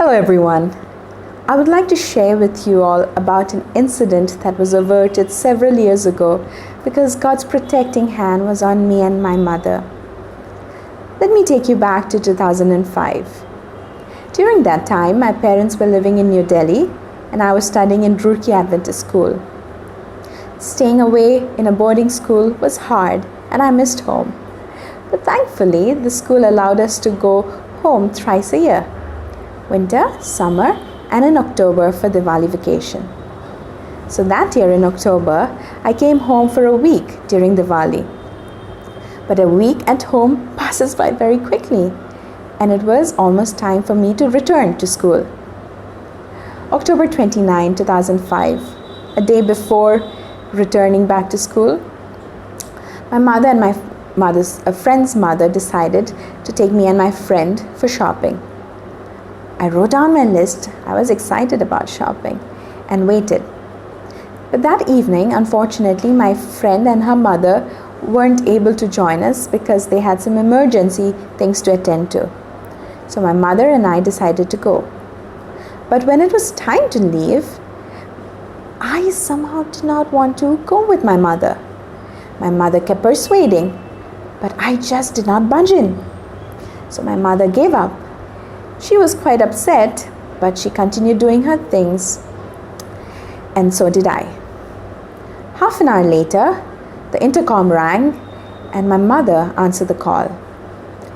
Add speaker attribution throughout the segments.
Speaker 1: Hello everyone. I would like to share with you all about an incident that was averted several years ago because God's protecting hand was on me and my mother. Let me take you back to 2005. During that time, my parents were living in New Delhi and I was studying in Roorkee Adventist School. Staying away in a boarding school was hard and I missed home. But thankfully, the school allowed us to go home thrice a year: winter, summer, and in October for Diwali vacation. So that year in October, I came home for a week during Diwali. But a week at home passes by very quickly, and it was almost time for me to return to school. October 29, 2005, a day before returning back to school, my mother and a friend's mother decided to take me and my friend for shopping. I wrote down my list. I was excited about shopping and waited. But that evening, unfortunately, my friend and her mother weren't able to join us because they had some emergency things to attend to. So my mother and I decided to go. But when it was time to leave, I somehow did not want to go with my mother. My mother kept persuading, but I just did not budge in. So my mother gave up. She was quite upset, but she continued doing her things, and so did I. Half an hour later, the intercom rang and my mother answered the call.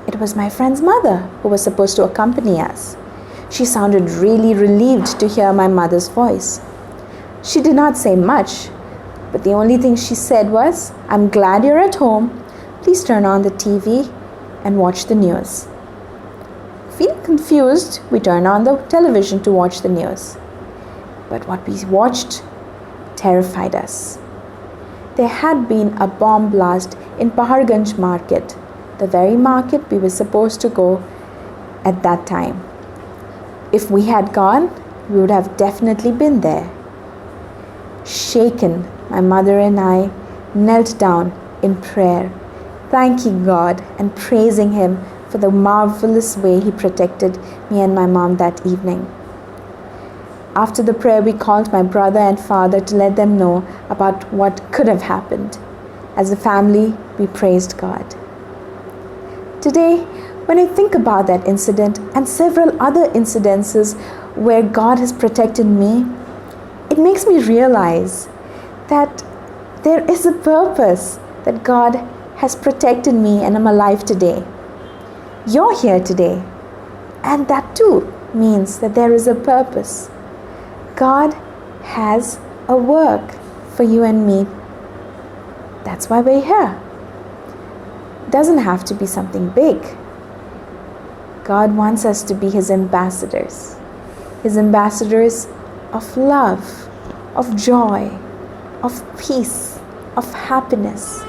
Speaker 1: It was my friend's mother who was supposed to accompany us. She sounded really relieved to hear my mother's voice. She did not say much, but the only thing she said was, "I'm glad you're at home. Please turn on the TV and watch the news." Feeling confused, we turned on the television to watch the news. But what we watched terrified us. There had been a bomb blast in Paharganj market, the very market we were supposed to go at that time. If we had gone, we would have definitely been there. Shaken, my mother and I knelt down in prayer, thanking God and praising Him for the marvelous way He protected me and my mom that evening. After the prayer, we called my brother and father to let them know about what could have happened. As a family, we praised God. Today, when I think about that incident and several other incidences where God has protected me, it makes me realize that there is a purpose that God has protected me and I'm alive today. You're here today, and that too means that there is a purpose. God has a work for you and me. That's why we're here. It doesn't have to be something big. God wants us to be His ambassadors of love, of joy, of peace, of happiness,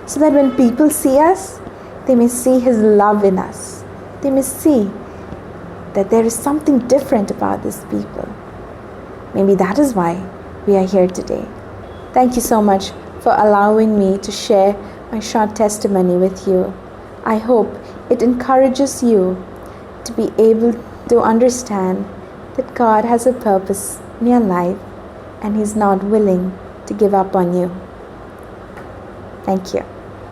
Speaker 1: so that when people see us, they may see His love in us. They may see that there is something different about these people. Maybe that is why we are here today. Thank you so much for allowing me to share my short testimony with you. I hope it encourages you to be able to understand that God has a purpose in your life and He's not willing to give up on you. Thank you.